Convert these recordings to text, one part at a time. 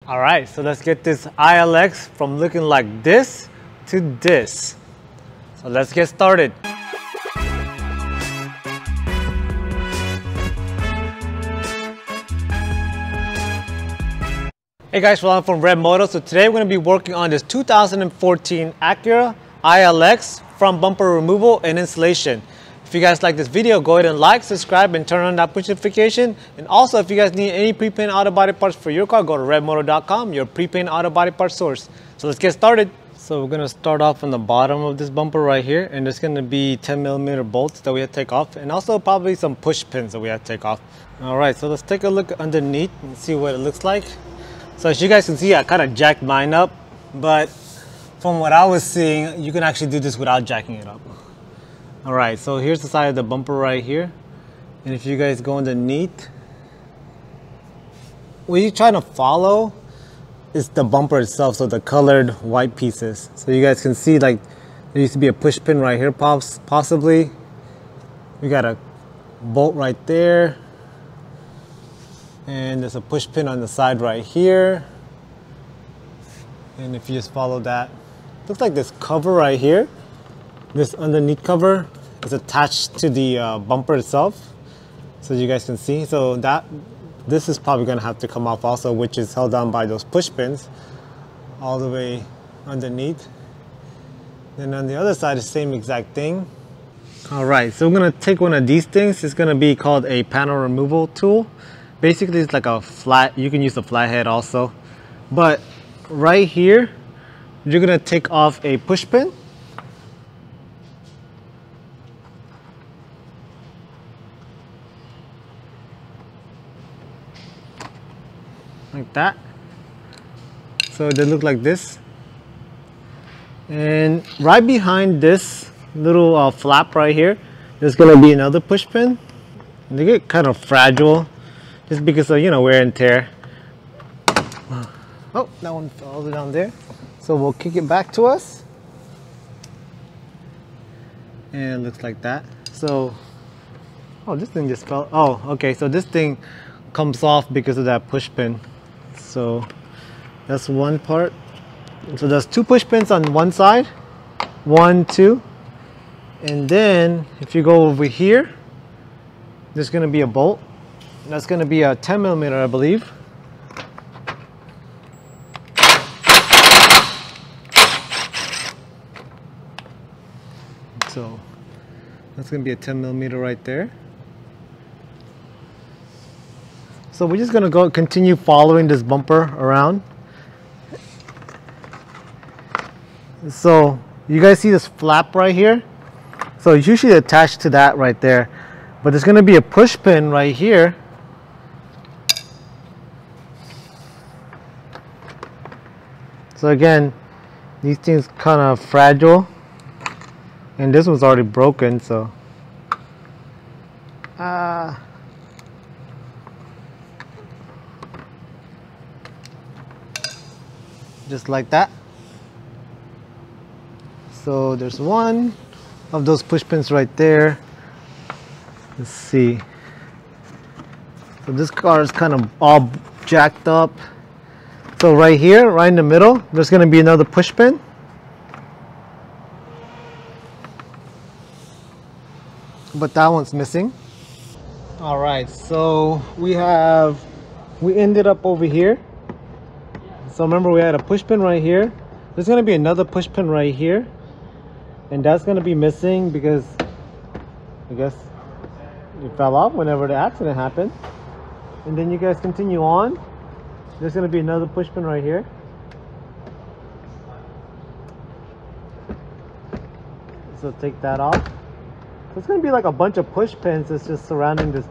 All right, so let's get this ILX from looking like this to this. So let's get started. Hey guys, I'm from ReveMoto. So today we're going to be working on this 2014 Acura ILX front bumper removal and installation. If you guys like this video, go ahead and like, subscribe, and turn on that push notification. And also, if you guys need any pre-paint auto body parts for your car, go to ReveMoto.com, your pre-paint auto body parts source. So let's get started. So we're going to start off on the bottom of this bumper right here, and there's going to be 10mm bolts that we have to take off, and also probably some push pins that we have to take off. All right, so let's take a look underneath and see what it looks like. So as you guys can see, I kind of jacked mine up, but from what I was seeing, you can actually do this without jacking it up. All right, so here's the side of the bumper right here. And if you guys go underneath, what you're trying to follow is the bumper itself, so the colored white pieces. So you guys can see, like, there used to be a push pin right here, possibly. We got a bolt right there. And there's a push pin on the side right here. And if you just follow that, looks like this cover right here, this underneath cover is attached to the bumper itself. So you guys can see, so this is probably gonna have to come off also, which is held down by those push pins all the way underneath. Then on the other side, the same exact thing. All right, so we're gonna take one of these things. It's gonna be called a panel removal tool. Basically, it's like a flat, you can use a flathead also. But right here, you're gonna take off a push pin. Like that. So they look like this. And right behind this little flap right here, there's gonna be another push pin. And they get kind of fragile, just because of, you know, wear and tear. Oh, that one fell all the way down there. So we'll kick it back to us. And it looks like that. So, oh, this thing just fell. Oh, okay, so this thing comes off because of that push pin. So that's one part. So there's two push pins on one side. 1, 2. And then if you go over here, there's gonna be a bolt. That's going to be a 10mm, I believe. So that's going to be a 10mm right there. So we're just going to continue following this bumper around. So you guys see this flap right here? So it's usually attached to that right there. But there's going to be a push pin right here. So again, these things kind of fragile, and this one's already broken, so just like that. So there's one of those push pins right there. Let's see. So this car is kind of all jacked up. So right here, right in the middle, there's going to be another push pin. But that one's missing. All right, so we ended up over here. So remember, we had a push pin right here. There's going to be another push pin right here. And that's going to be missing because I guess it fell off whenever the accident happened. And then you guys continue on. There's going to be another push pin right here. So take that off. So it's going to be like a bunch of push pins that's just surrounding this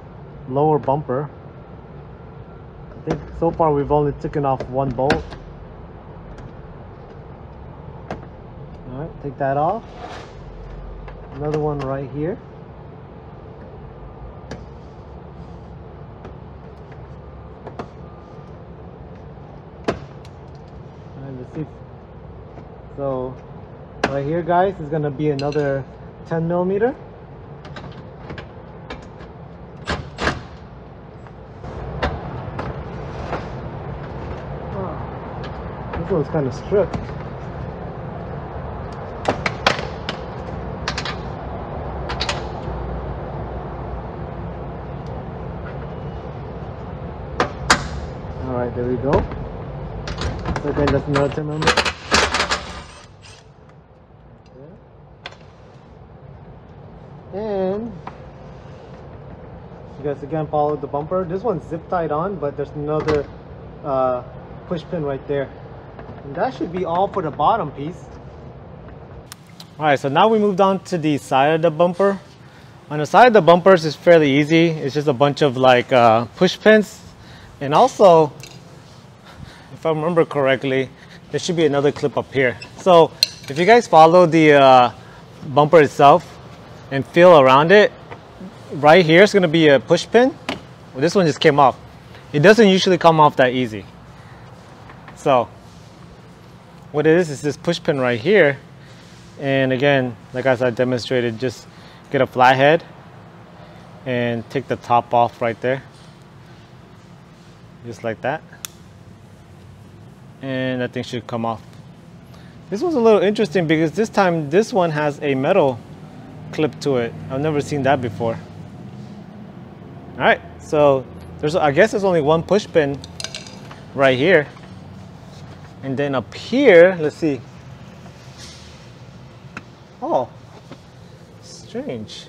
lower bumper. I think so far we've only taken off one bolt. Alright, take that off. Another one right here. So right here, guys, is going to be another 10mm. This one's kind of stripped. Alright, there we go. So again, that's another 10 millimeter. And you guys again follow the bumper. This one's zip tied on, but there's another push pin right there. And that should be all for the bottom piece. Alright, so now we moved on to the side of the bumper. On the side of the bumpers is fairly easy. It's just a bunch of like push pins. And also, if I remember correctly, there should be another clip up here. So if you guys follow the bumper itself and feel around it, right here is going to be a push pin. Well, this one just came off. It doesn't usually come off that easy. So what it is this push pin right here. And again, like as I demonstrated, just get a flathead and take the top off right there. Just like that. And that thing should come off. This was a little interesting because this time this one has a metal clip to it. I've never seen that before. Alright, so I guess there's only one push pin right here. And then up here, let's see. Oh, strange.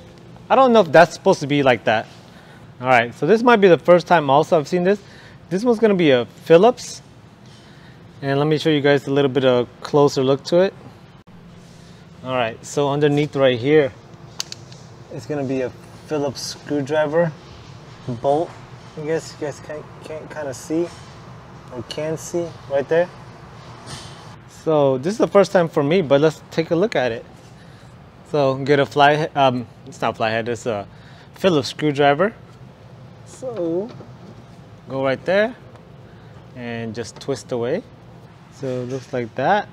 I don't know if that's supposed to be like that. Alright, so this might be the first time also I've seen this. This one's going to be a Phillips. And let me show you guys a little bit of a closer look to it. Alright, so underneath right here, it's going to be a Phillips screwdriver bolt. I guess you guys can't kind of see or can see right there. So this is the first time for me, but let's take a look at it. So get a fly, it's not flathead, it's a Phillips screwdriver. So go right there and just twist away. So it looks like that.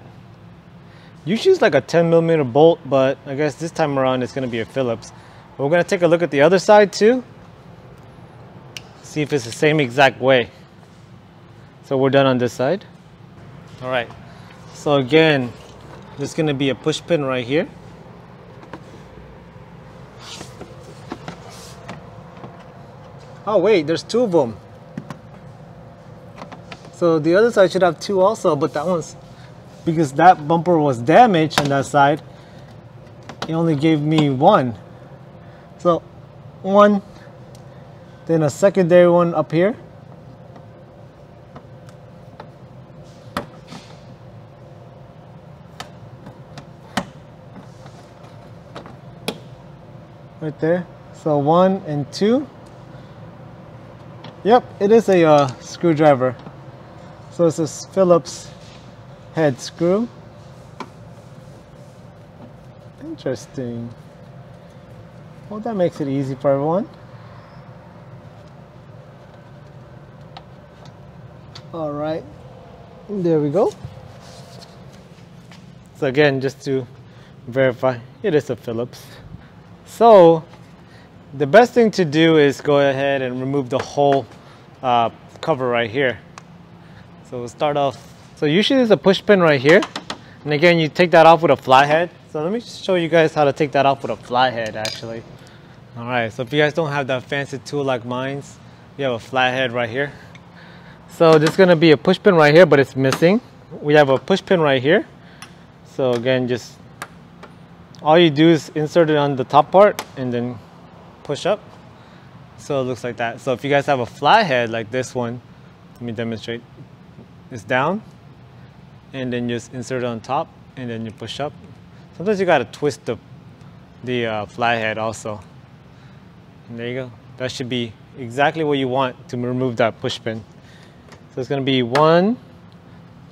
Usually it's like a 10 millimeter bolt, but I guess this time around it's going to be a Phillips. We're going to take a look at the other side too. See if it's the same exact way. So we're done on this side. Alright. So again, there's going to be a push pin right here. Oh wait, there's two of them. So the other side should have two also, but that one's, because that bumper was damaged on that side, it only gave me one. So one, then a secondary one up here. Right there. So 1 and 2. Yep, it is a screwdriver. So it's a Phillips head screw. Interesting. Well, that makes it easy for everyone. All right, there we go. So again, just to verify, it is a Phillips. So the best thing to do is go ahead and remove the whole cover right here. So we'll start off. So usually there's a push pin right here. And again, you take that off with a flathead. So let me show you guys how to take that off with a flathead actually. All right, so if you guys don't have that fancy tool like mine's, you have a flathead right here. So there's gonna be a push pin right here, but it's missing. We have a push pin right here. So again, just all you do is insert it on the top part and then push up. So it looks like that. So if you guys have a flathead like this one, let me demonstrate. It's down, and then just insert it on top, and then you push up. Sometimes you gotta twist the flathead also. And there you go. That should be exactly what you want to remove that push pin. So it's gonna be 1,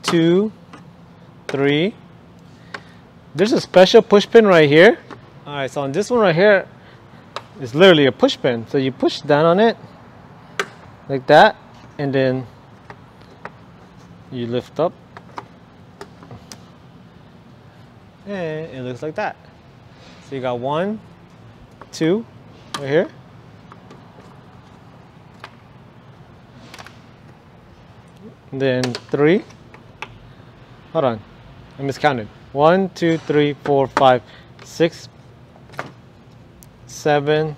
2, 3. There's a special push pin right here. All right, so on this one right here, it's literally a push pin. So you push down on it like that, and then you lift up, and it looks like that. So you got 1, 2 right here. And then 3. Hold on, I miscounted. 1, 2, 3, 4, 5, 6, 7,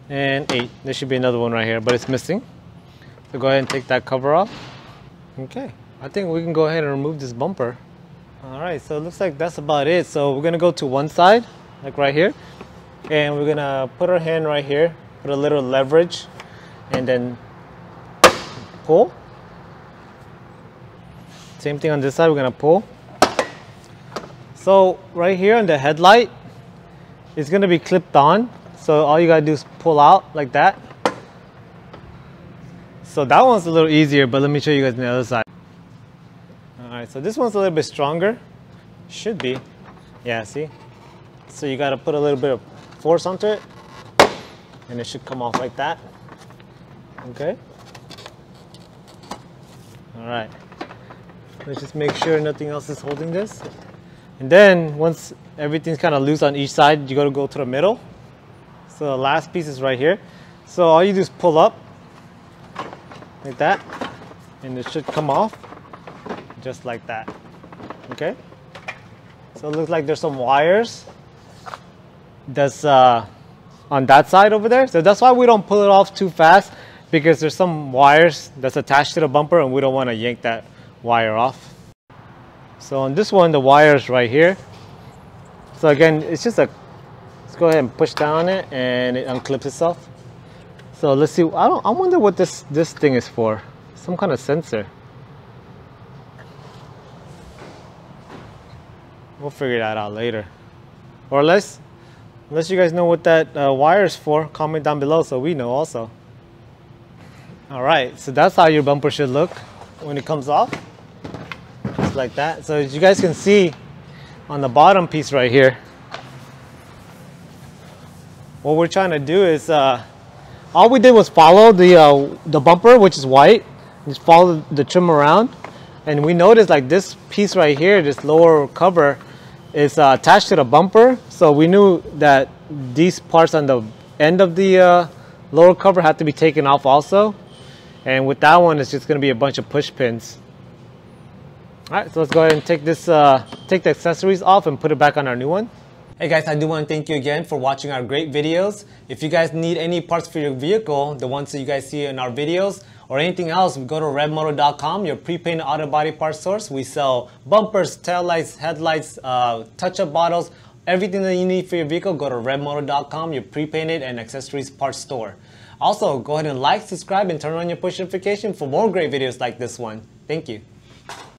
and 8. There should be another one right here, but it's missing. So go ahead and take that cover off. Okay, I think we can go ahead and remove this bumper. All right, so it looks like that's about it. So we're gonna go to one side, like right here, and we're gonna put our hand right here, put a little leverage, and then pull. Same thing on this side, we're gonna pull. So right here on the headlight, it's gonna be clipped on. So all you gotta do is pull out like that. So that one's a little easier, but let me show you guys on the other side. All right, so this one's a little bit stronger. Should be, yeah, see? So you gotta put a little bit of force onto it, and it should come off like that, okay? All right. Let's just make sure nothing else is holding this. And then once everything's kind of loose on each side, you gotta go to the middle. So the last piece is right here. So all you do is pull up like that, and it should come off just like that, okay? So it looks like there's some wires that's on that side over there. So that's why we don't pull it off too fast, because there's some wires that's attached to the bumper and we don't want to yank that wire off. So on this one, the wire's right here. So again, it's just let's go ahead and push down on it and it unclips itself. So let's see, I wonder what this thing is for. Some kind of sensor. We'll figure that out later. Or unless you guys know what that wire is for, comment down below so we know also. All right, so that's how your bumper should look when it comes off. Just like that. So as you guys can see on the bottom piece right here, what we're trying to do is, all we did was follow the bumper, which is white, just follow the trim around. And we noticed like this piece right here, this lower cover, is attached to the bumper. So we knew that these parts on the end of the lower cover had to be taken off also. And with that one, it's just gonna be a bunch of push pins. All right, so let's go ahead and take the accessories off and put it back on our new one. Hey guys, I do want to thank you again for watching our great videos. If you guys need any parts for your vehicle, the ones that you guys see in our videos, or anything else, go to ReveMoto.com, your pre-painted auto body parts source. We sell bumpers, taillights, headlights, touch-up bottles, everything that you need for your vehicle. Go to ReveMoto.com, your pre-painted and accessories parts store. Also, go ahead and like, subscribe, and turn on your push notification for more great videos like this one. Thank you.